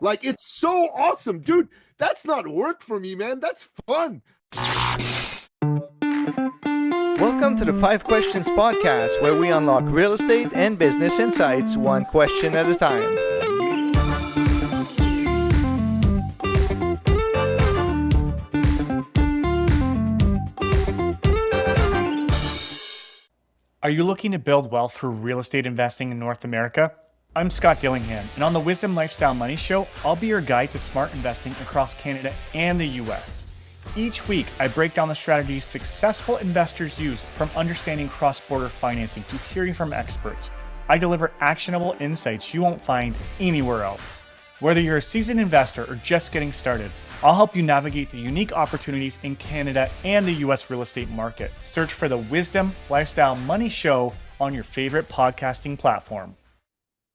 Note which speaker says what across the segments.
Speaker 1: Like, it's so awesome, dude. That's not work for me, man. That's fun.
Speaker 2: Welcome to the 5 Questions Podcast, where we unlock real estate and business insights one question at a time.
Speaker 3: Are you looking to build wealth through real estate investing in North America? I'm Scott Dillingham, and on the Wisdom Lifestyle Money Show, I'll be your guide to smart investing across Canada and the US. Each week, I break down the strategies successful investors use, from understanding cross-border financing to hearing from experts. I deliver actionable insights you won't find anywhere else. Whether you're a seasoned investor or just getting started, I'll help you navigate the unique opportunities in Canada and the US real estate market. Search for the Wisdom Lifestyle Money Show on your favorite podcasting platform.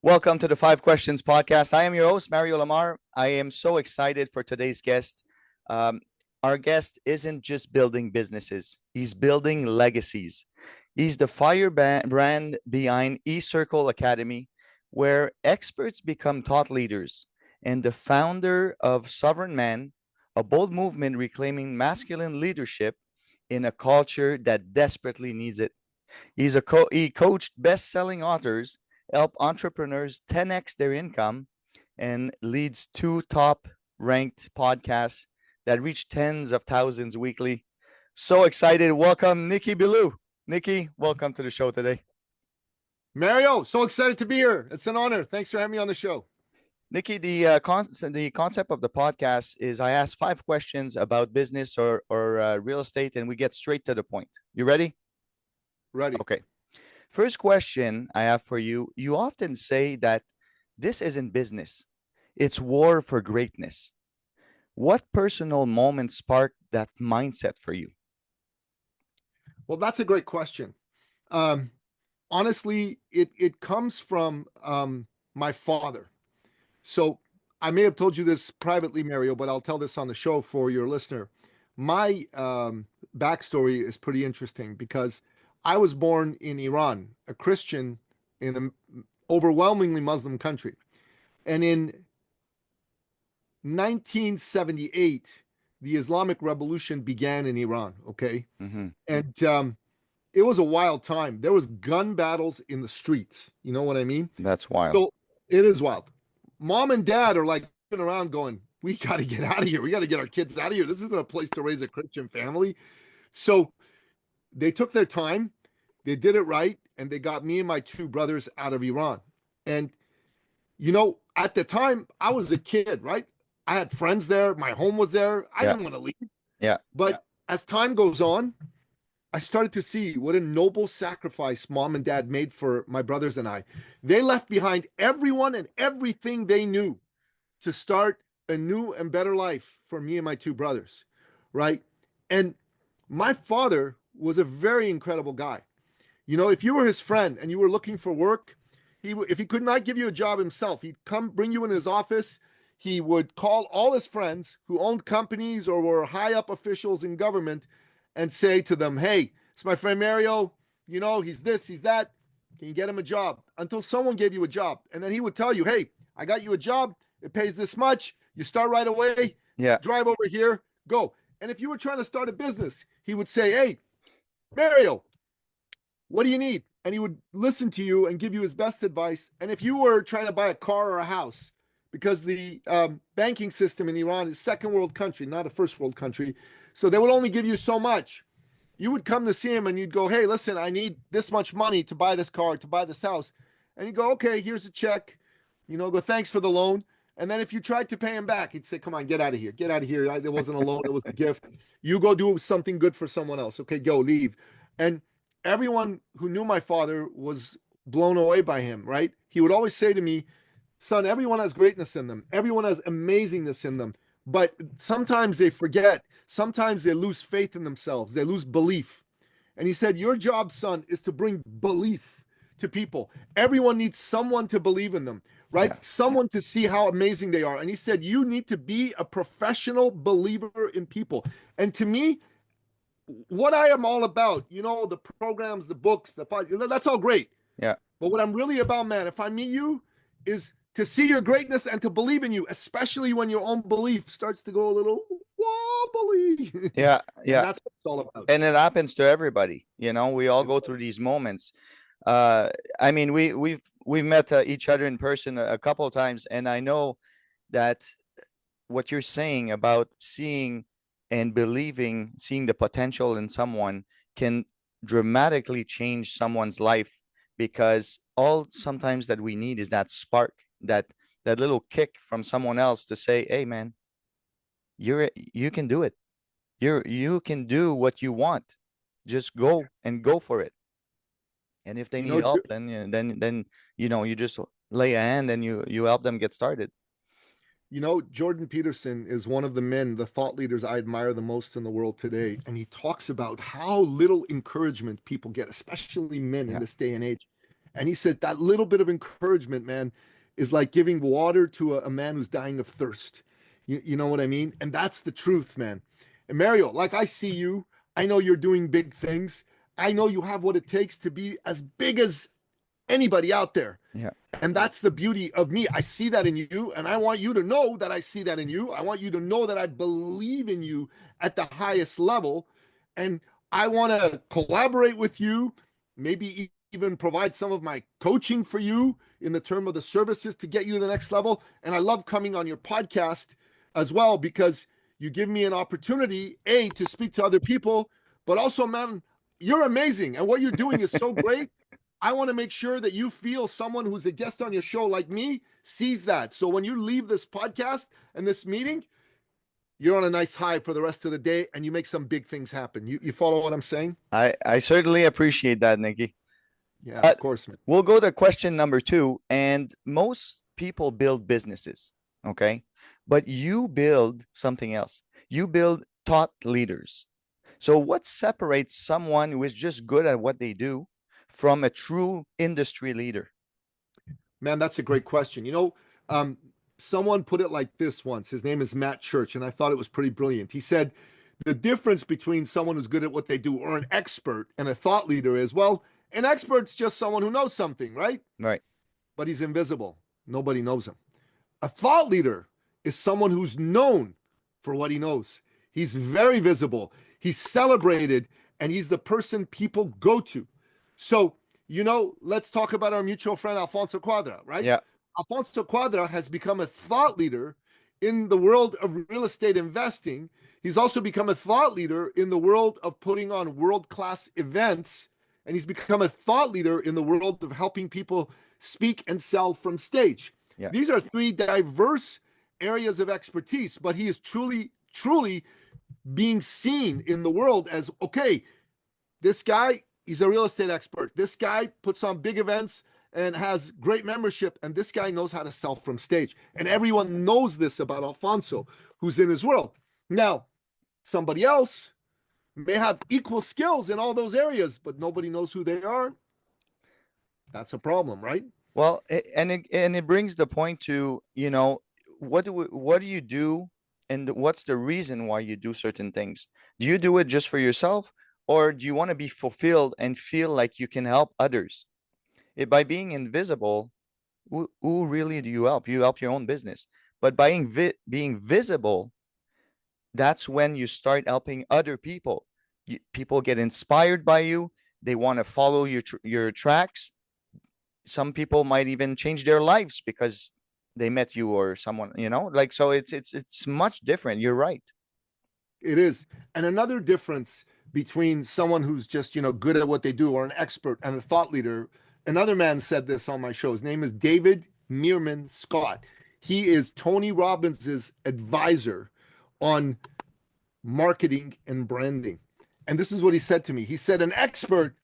Speaker 2: Welcome to the 5 Questions Podcast. I am your host, Mario Lamar. I am so excited for today's guest. Our guest isn't just building businesses. He's building legacies. He's the fire brand behind eCircle Academy, where experts become thought leaders, and the founder of Sovereign Man, a bold movement reclaiming masculine leadership in a culture that desperately needs it. He coached best-selling authors, help entrepreneurs 10x their income, and leads 2 top-ranked podcasts that reach tens of thousands weekly. So excited. Welcome, Nicky Billou. Nicky, welcome to the show today.
Speaker 1: Mario, so excited to be here. It's an honor. Thanks for having me on the show.
Speaker 2: Nicky, the concept of the podcast is I ask 5 questions about business or real estate, and we get straight to the point. You ready?
Speaker 1: Ready.
Speaker 2: Okay. First question I have for you. You often say that this isn't business. It's war for greatness. What personal moment sparked that mindset for you?
Speaker 1: Well, that's a great question. Honestly, it comes from my father. So I may have told you this privately, Mario, but I'll tell this on the show for your listener. My backstory is pretty interesting because I was born in Iran, a Christian in an overwhelmingly Muslim country. And in 1978, the Islamic Revolution began in Iran, okay?
Speaker 2: Mm-hmm.
Speaker 1: And it was a wild time. There was gun battles in the streets. You know what I mean?
Speaker 2: That's wild.
Speaker 1: So it is wild. Mom and dad are like around going, we got to get out of here. We got to get our kids out of here. This isn't a place to raise a Christian family. So they took their time. They did it right. And they got me and my 2 brothers out of Iran. And, you know, at the time, I was a kid, right? I had friends there. My home was there. I didn't want to leave.
Speaker 2: Yeah.
Speaker 1: But as time goes on, I started to see what a noble sacrifice mom and dad made for my brothers and I. They left behind everyone and everything they knew to start a new and better life for me and my 2 brothers, right? And my father was a very incredible guy. You know, if you were his friend and you were looking for work, if he could not give you a job himself, he'd come bring you in his office. He would call all his friends who owned companies or were high up officials in government and say to them, hey, it's my friend Mario, you know, he's this, he's that. Can you get him a job? Until someone gave you a job. And then he would tell you, hey, I got you a job. It pays this much. You start right away.
Speaker 2: Yeah.
Speaker 1: Drive over here, go. And if you were trying to start a business, he would say, hey, Mario, what do you need? And he would listen to you and give you his best advice. And if you were trying to buy a car or a house, because the banking system in Iran is second world country, not a first world country. So they would only give you so much. You would come to see him and you'd go, hey, listen, I need this much money to buy this car, to buy this house. And he'd go, okay, here's a check. You know, go, thanks for the loan. And then if you tried to pay him back, he'd say, come on, get out of here. Get out of here. It wasn't a loan. It was a gift. You go do something good for someone else. Okay, go, leave. And everyone who knew my father was blown away by him, right? He would always say to me, son, everyone has greatness in them. Everyone has amazingness in them. But sometimes they forget. Sometimes they lose faith in themselves. They lose belief. And he said, your job, son, is to bring belief to people. Everyone needs someone to believe in them, right? Yeah. Someone to see how amazing they are. And he said, you need to be a professional believer in people. And to me, what I am all about, you know, the programs, the books, that's all great.
Speaker 2: Yeah.
Speaker 1: But what I'm really about, man, if I meet you, is to see your greatness and to believe in you, especially when your own belief starts to go a little wobbly.
Speaker 2: Yeah,
Speaker 1: And that's what it's all about.
Speaker 2: and it happens to everybody. We all go through these moments. I mean, we've met each other in person a couple of times, and I know that what you're saying about seeing and believing, seeing the potential in someone can dramatically change someone's life, because all sometimes that we need is that spark, that little kick from someone else to say, hey man, you can do it. You can do what you want. Just go for it. And if they need help, then you just lay a hand and you help them get started.
Speaker 1: Jordan Peterson is one of the thought leaders I admire the most in the world today. And he talks about how little encouragement people get, especially men in this day and age. And he says that little bit of encouragement, man, is like giving water to a man who's dying of thirst. You know what I mean? And that's the truth, man. And Mario, like I see you, I know you're doing big things. I know you have what it takes to be as big as anybody out there.
Speaker 2: Yeah.
Speaker 1: And that's the beauty of me. I see that in you, and I want you to know that I see that in you. I want you to know that I believe in you at the highest level, and I want to collaborate with you, maybe even provide some of my coaching for you in the term of the services to get you to the next level. And I love coming on your podcast as well, because you give me an opportunity, to speak to other people, but also, man, you're amazing. And what you're doing is so great. I want to make sure that you feel someone who's a guest on your show like me sees that. So when you leave this podcast and this meeting, you're on a nice high for the rest of the day and you make some big things happen. You follow what I'm saying?
Speaker 2: I certainly appreciate that, Nicky.
Speaker 1: Yeah, of course, man.
Speaker 2: We'll go to question number 2. And most people build businesses, okay? But you build something else. You build thought leaders. So what separates someone who is just good at what they do from a true industry leader?
Speaker 1: Man, that's a great question. Someone put it like this once. His name is Matt Church, and I thought it was pretty brilliant. He said, the difference between someone who's good at what they do or an expert and a thought leader is, well, an expert's just someone who knows something, right?
Speaker 2: Right.
Speaker 1: But he's invisible. Nobody knows him. A thought leader is someone who's known for what he knows. He's very visible. He's celebrated, and he's the person people go to. So, let's talk about our mutual friend, Alfonso Quadra, right?
Speaker 2: Yeah.
Speaker 1: Alfonso Quadra has become a thought leader in the world of real estate investing. He's also become a thought leader in the world of putting on world-class events. And he's become a thought leader in the world of helping people speak and sell from stage.
Speaker 2: Yeah.
Speaker 1: These are 3 diverse areas of expertise, but he is truly, truly being seen in the world as, okay, this guy, he's a real estate expert. This guy puts on big events and has great membership. And this guy knows how to sell from stage. And everyone knows this about Alfonso, who's in his world. Now, somebody else may have equal skills in all those areas, but nobody knows who they are. That's a problem, right?
Speaker 2: Well, it brings the point to, what do you do, and what's the reason why you do certain things? Do you do it just for yourself, or do you want to be fulfilled and feel like you can help others? By being invisible, who really do you help? You help your own business. But by being visible, that's when you start helping other people. People get inspired by you. They want to follow your tracks. Some people might even change their lives because they met you or someone, so it's much different. You're right.
Speaker 1: It is. And another difference between someone who's just, good at what they do or an expert and a thought leader, another man said this on my show. His name is David Meerman Scott. He is Tony Robbins's advisor on marketing and branding. And this is what he said to me. He said, an expert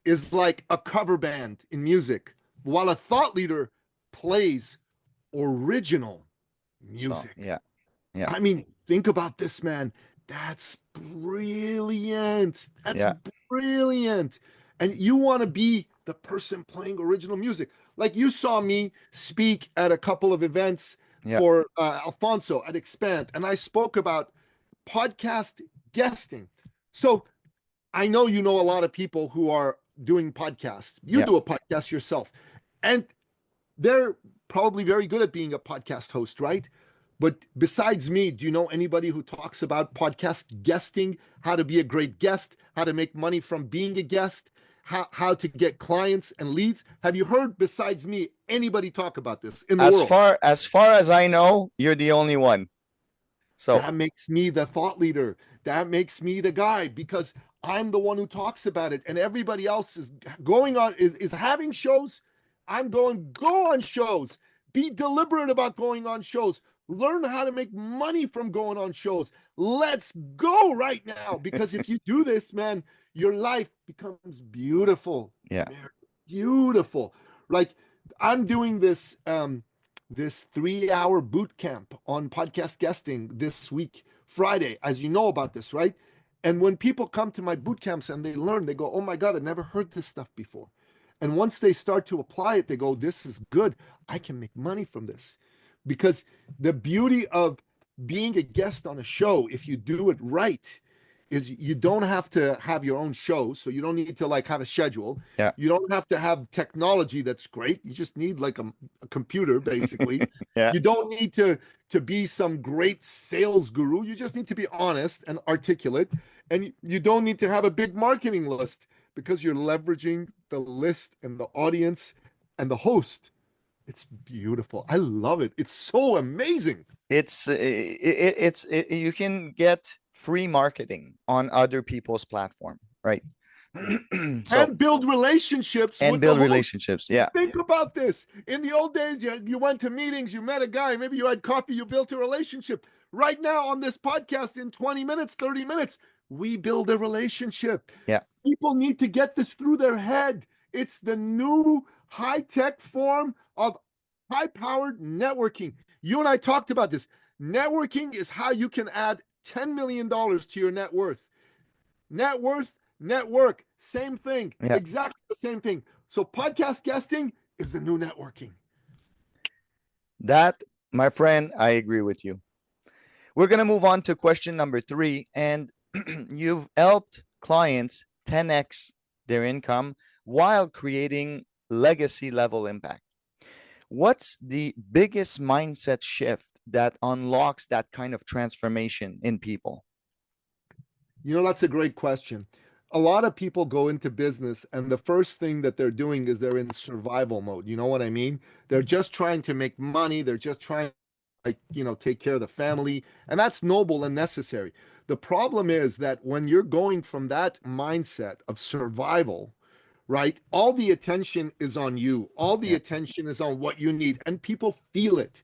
Speaker 1: is like a cover band in music, while a thought leader plays original music.
Speaker 2: So, yeah.
Speaker 1: I mean, think about this, man. That's brilliant. That's brilliant. And you want to be the person playing original music. Like you saw me speak at a couple of events for Alfonso at Expand, and I spoke about podcast guesting. So I know you know a lot of people who are doing podcasts. You do a podcast yourself, and they're probably very good at being a podcast host, right? But besides me, do you know anybody who talks about podcast guesting, how to be a great guest, how to make money from being a guest, how to get clients and leads? Have you heard, besides me, anybody talk about this in the world?
Speaker 2: As far as I know, you're the only one. So
Speaker 1: that makes me the thought leader. That makes me the guy, because I'm the one who talks about it, and everybody else is going on, is having shows. I'm going, go on shows. Be deliberate about going on shows. Learn how to make money from going on shows. Let's go right now. Because if you do this, man, your life becomes beautiful.
Speaker 2: yeah,
Speaker 1: Beautiful. Like, I'm doing this this 3-hour boot camp on podcast guesting this week, Friday, as you know about this, right? And when people come to my boot camps and they learn, they go, oh my God, I never heard this stuff before. And once they start to apply it, they go, this is good. I can make money from this. Because the beauty of being a guest on a show, if you do it right, is you don't have to have your own show. So you don't need to like have a schedule.
Speaker 2: Yeah.
Speaker 1: You don't have to have technology that's great. You just need like a computer, basically.
Speaker 2: yeah,
Speaker 1: You don't need to be some great sales guru. You just need to be honest and articulate. And you don't need to have a big marketing list, because you're leveraging the list and the audience and the host. It's beautiful. I love it. It's so amazing.
Speaker 2: you can get free marketing on other people's platform, right?
Speaker 1: And build relationships.
Speaker 2: And
Speaker 1: with
Speaker 2: build
Speaker 1: the host.
Speaker 2: relationships. Yeah.
Speaker 1: Think about this. In the old days, you went to meetings, you met a guy, maybe you had coffee, you built a relationship. Right now on this podcast, in 20 minutes, 30 minutes, we build a relationship.
Speaker 2: Yeah.
Speaker 1: People need to get this through their head. It's the new high-tech form of high-powered networking. You and I talked about this. Networking is how you can add $10 million to your net worth. Net worth, network, same thing.
Speaker 2: Yeah.
Speaker 1: Exactly the same thing. So podcast guesting is the new networking.
Speaker 2: That, my friend, I agree with you. We're going to move on to question number 3. And you've helped clients 10x their income while creating legacy level impact. What's the biggest mindset shift that unlocks that kind of transformation in people?
Speaker 1: You know, that's a great question. A lot of people go into business and the first thing that they're doing is they're in survival mode. You know what I mean? They're just trying to make money. They're just trying to, take care of the family. And that's noble and necessary. The problem is that when you're going from that mindset of survival, right, all the attention is on you. All the attention is on what you need, and people feel it.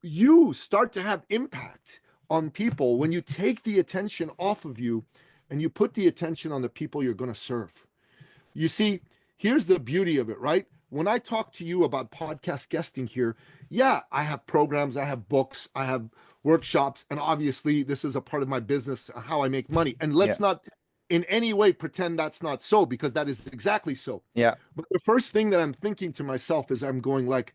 Speaker 1: You start to have impact on people when you take the attention off of you and you put the attention on the people you're going to serve. You see, here's the beauty of it, right? When I talk to you about podcast guesting here, yeah, I have programs, I have books, I have workshops, and obviously this is a part of my business, how I make money. And let's not in any way pretend that's not so, because that is exactly so.
Speaker 2: Yeah.
Speaker 1: But the first thing that I'm thinking to myself is I'm going like,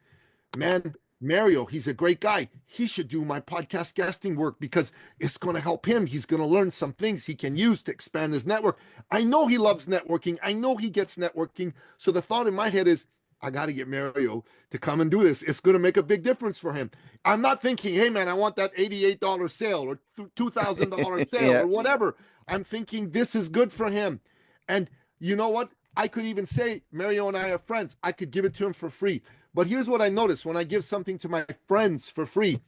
Speaker 1: man, Mario, he's a great guy. He should do my podcast guesting work because it's going to help him. He's going to learn some things he can use to expand his network. I know he loves networking. I know he gets networking. So the thought in my head is, I got to get Mario to come and do this. It's going to make a big difference for him. I'm not thinking, hey, man, I want that $88 sale or $2,000 sale or whatever. I'm thinking this is good for him. And you know what? I could even say, Mario and I are friends. I could give it to him for free. But here's what I notice. When I give something to my friends for free,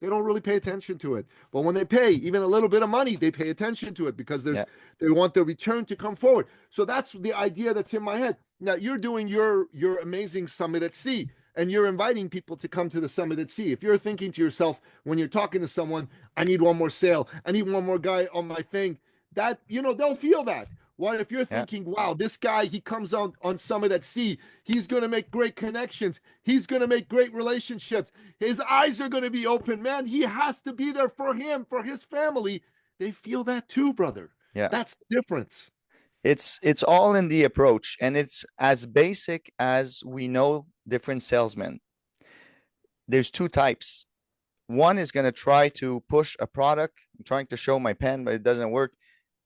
Speaker 1: they don't really pay attention to it. But when they pay even a little bit of money, they pay attention to it because they want the return to come forward. So that's the idea that's in my head. Now you're doing your amazing Summit at Sea, and you're inviting people to come to the Summit at Sea. If you're thinking to yourself when you're talking to someone, I need one more sale, I need one more guy on my thing, that, they'll feel that. What if you're thinking, wow, this guy, he comes on Summit at Sea, he's going to make great connections, he's going to make great relationships, his eyes are going to be open, man, he has to be there for him, for his family. They feel that too, brother. Yeah, that's the difference.
Speaker 2: It's all in the approach, and it's as basic as we know different salesmen. There's 2 types. One is going to try to push a product. I'm trying to show my pen, but it doesn't work.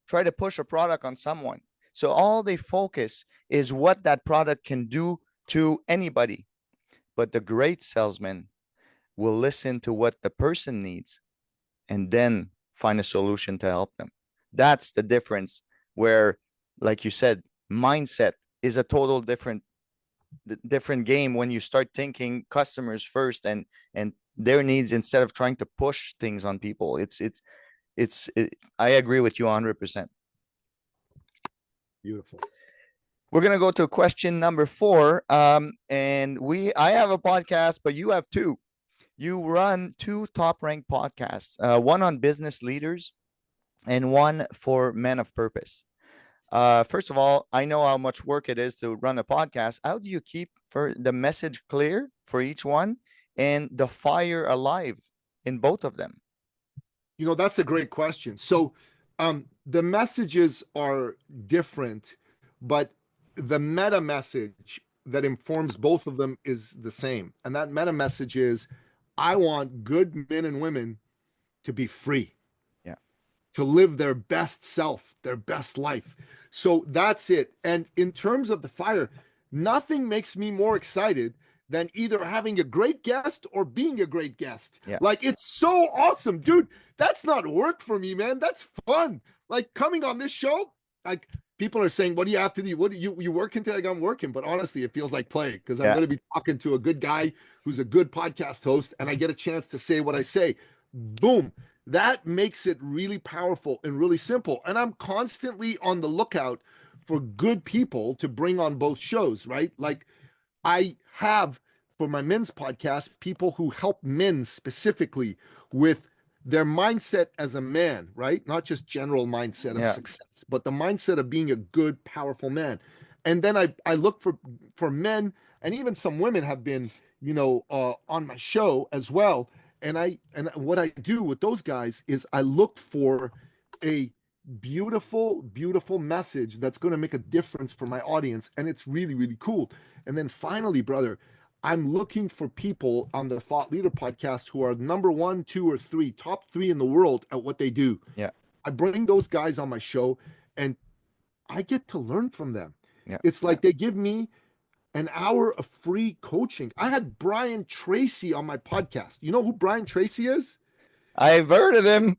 Speaker 2: Try to push a product on someone. So all they focus is what that product can do to anybody. But the great salesman will listen to what the person needs and then find a solution to help them. That's the difference where, like you said, mindset is a total different game when you start thinking customers first and their needs instead of trying to push things on people. I agree with you 100%.
Speaker 1: Beautiful.
Speaker 2: We're gonna go to question number 4. And I have a podcast, but you have 2. You run 2 top-ranked podcasts, one on business leaders and one for men of purpose. First of all, I know how much work it is to run a podcast. How do you keep for the message clear for each one and the fire alive in both of them?
Speaker 1: That's a great question. So the messages are different, but the meta message that informs both of them is the same. And that meta message is, I want good men and women to be free.
Speaker 2: Yeah.
Speaker 1: To live their best self, their best life. So that's it. And in terms of the fire, nothing makes me more excited than either having a great guest or being a great guest.
Speaker 2: Yeah.
Speaker 1: Like, it's so awesome, dude. That's not work for me, man. That's fun. Like, coming on this show, like, people are saying, what do you have to do? What do you working today? Like, I'm working, but honestly, it feels like play because I'm going to be talking to a good guy who's a good podcast host, and I get a chance to say what I say. Boom. That makes it really powerful and really simple. And I'm constantly on the lookout for good people to bring on both shows, right? Like, I have, for my men's podcast, people who help men specifically with their mindset as a man, right? Not just general mindset of success, but the mindset of being a good, powerful man. And then I look for men, and even some women have been, on my show as well. And what I do with those guys is I look for a beautiful, beautiful message that's going to make a difference for my audience. And it's really, really cool. And then finally, brother, I'm looking for people on the Thought Leader podcast who are number 1, 2, or 3, top 3 in the world at what they do.
Speaker 2: Yeah.
Speaker 1: I bring those guys on my show and I get to learn from them.
Speaker 2: Yeah.
Speaker 1: It's like they give me an hour of free coaching. I had Brian Tracy on my podcast. You know who Brian Tracy is?
Speaker 2: I've heard of him.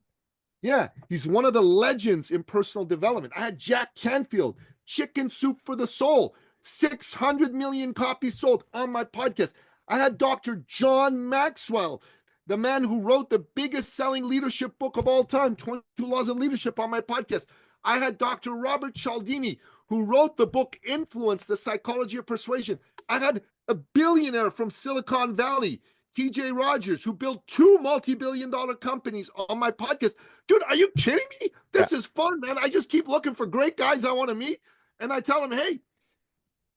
Speaker 1: Yeah, he's one of the legends in personal development. I had Jack Canfield, Chicken Soup for the Soul, 600 million copies sold on my podcast. I had Dr. John Maxwell, the man who wrote the biggest selling leadership book of all time, 22 Laws of Leadership, on my podcast. I had Dr. Robert Cialdini, who wrote the book Influence, The Psychology of Persuasion. I had a billionaire from Silicon Valley, TJ Rogers, who built 2 multi-billion-dollar companies on my podcast. Dude, are you kidding me? This is fun, man. I just keep looking for great guys I want to meet, and I tell them, hey,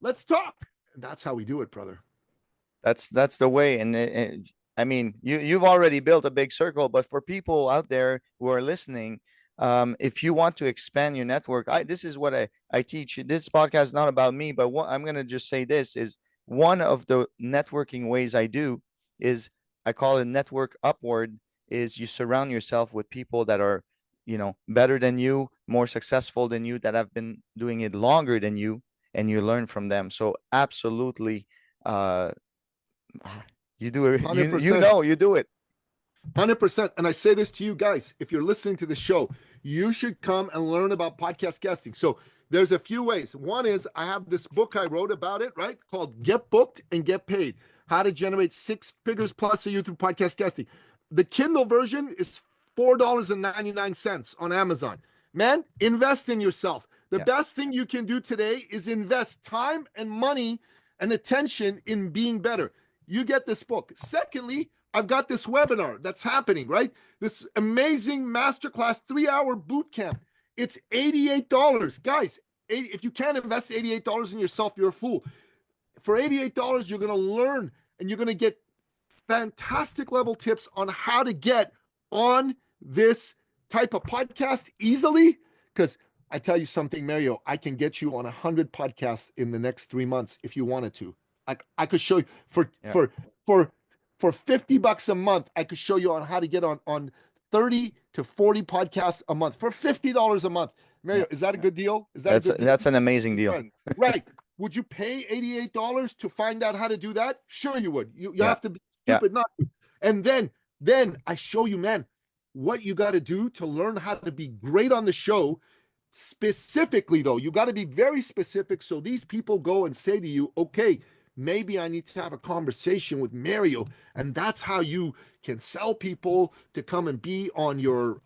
Speaker 1: let's talk. And that's how we do it, brother.
Speaker 2: That's the way. And I mean, you've already built a big circle, but for people out there who are listening, if you want to expand your network, this is what I teach. This podcast is not about me, but I'm going to just say this is one of the networking ways I do is I call it network upward, is you surround yourself with people that are, better than you, more successful than you, that have been doing it longer than you, and you learn from them. So absolutely, you do it. You do it.
Speaker 1: 100%. And I say this to you guys, if you're listening to the show, you should come and learn about podcast guesting. So there's a few ways. One is I have this book I wrote about it, right? Called Get Booked and Get Paid, How to Generate 6 Figures Plus a Year Through Podcast Guesting. The Kindle version is $4.99 on Amazon. Man, invest in yourself. The best thing you can do today is invest time and money and attention in being better. You get this book. Secondly, I've got this webinar that's happening, right? This amazing masterclass 3-hour boot camp. It's $88. Guys, if you can't invest $88 in yourself, you're a fool. For $88, you're going to learn and you're going to get fantastic level tips on how to get on this type of podcast easily. Because I tell you something, Mario, I can get you on 100 podcasts in the next 3 months if you wanted to. I could show you for $50 a month. I could show you on how to get on 30 to 40 podcasts a month for $50 a month. Mario, is that a good deal?
Speaker 2: That's an amazing deal.
Speaker 1: Right. Would you pay $88 to find out how to do that? Sure, you would. You
Speaker 2: Yeah.
Speaker 1: have to be
Speaker 2: Yeah.
Speaker 1: stupid not to. And then I show you, man, what you got to do to learn how to be great on the show. Specifically, though, you got to be very specific. So these people go and say to you, okay, maybe I need to have a conversation with Mario. And that's how you can sell people to come and be on your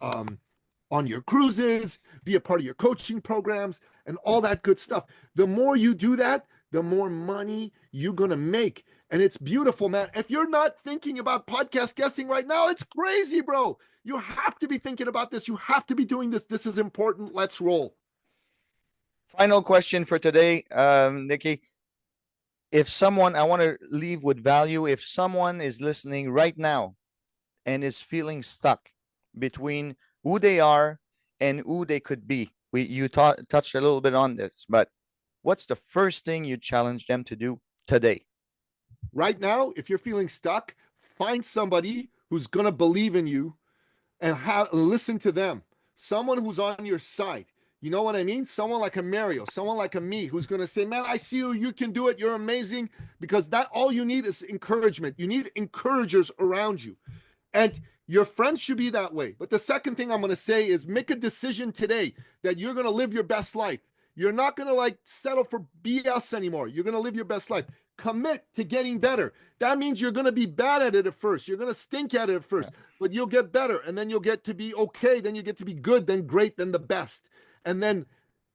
Speaker 1: cruises, be a part of your coaching programs, and all that good stuff. The more you do that, the more money you're going to make. And it's beautiful, man. If you're not thinking about podcast guesting right now, it's crazy, bro. You have to be thinking about this. You have to be doing this. This is important. Let's roll.
Speaker 2: Final question for today, Nicky. If someone, I want to leave with value. If someone is listening right now and is feeling stuck between who they are and who they could be, you touched a little bit on this, but what's the first thing you challenge them to do today?
Speaker 1: Right now, if you're feeling stuck, find somebody who's going to believe in you and listen to them. Someone who's on your side. You know what I mean? Someone like a Mario, someone like a me, who's going to say, man, I see you. You can do it. You're amazing. Because that all you need is encouragement. You need encouragers around you. And your friends should be that way. But the second thing I'm going to say is make a decision today that you're going to live your best life. You're not going to like settle for BS anymore. You're going to live your best life. Commit to getting better. That means you're going to be bad at it at first. You're going to stink at it at first, but you'll get better. And then you'll get to be okay. Then you get to be good, then great, then the best. And then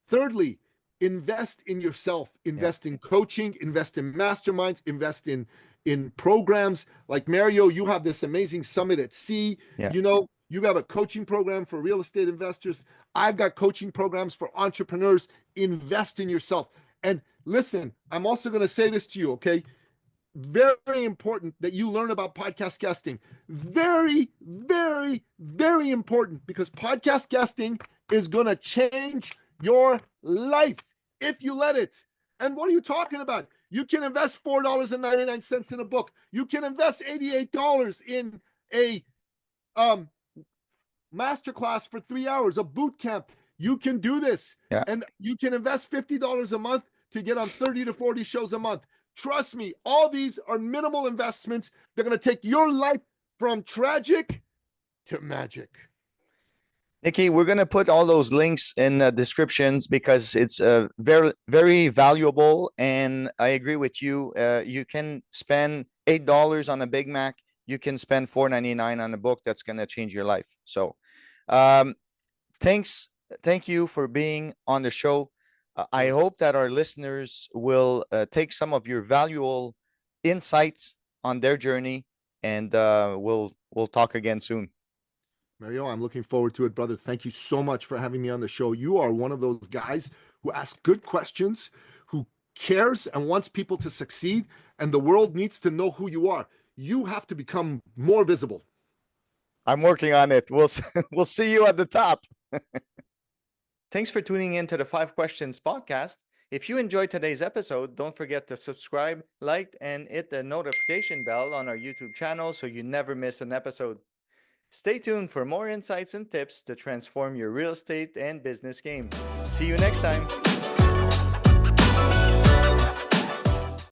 Speaker 1: thirdly, invest in yourself, invest in coaching, invest in masterminds, invest in programs. Like Mario, you have this amazing Summit at Sea. You know, you have a coaching program for real estate investors. I've got coaching programs for entrepreneurs. Invest in yourself. And listen, I'm also going to say this to you, okay? Very important that you learn about podcast guesting. Very, very, very important, because podcast guesting is going to change your life if you let it. And what are you talking about? You can invest $4.99 in a book. You can invest $88 in a masterclass for 3 hours, a boot camp. You can do this. And you can invest $50 a month to get on 30 to 40 shows a month. Trust me, all these are minimal investments. They're going to take your life from tragic to magic.
Speaker 2: Nicky, we're going to put all those links in the descriptions because it's very, very valuable. And I agree with you. You can spend $8 on a Big Mac. You can spend $4.99 on a book that's going to change your life. So thank you for being on the show. I hope that our listeners will take some of your valuable insights on their journey, and we'll talk again soon.
Speaker 1: Mario, I'm looking forward to it, brother. Thank you so much for having me on the show. You are one of those guys who asks good questions, who cares and wants people to succeed, and the world needs to know who you are. You have to become more visible.
Speaker 2: I'm working on it. We'll see you at the top. Thanks for tuning in to the 5 Questions podcast. If you enjoyed today's episode, don't forget to subscribe, like, and hit the notification bell on our YouTube channel so you never miss an episode. Stay tuned for more insights and tips to transform your real estate and business game. See you next time.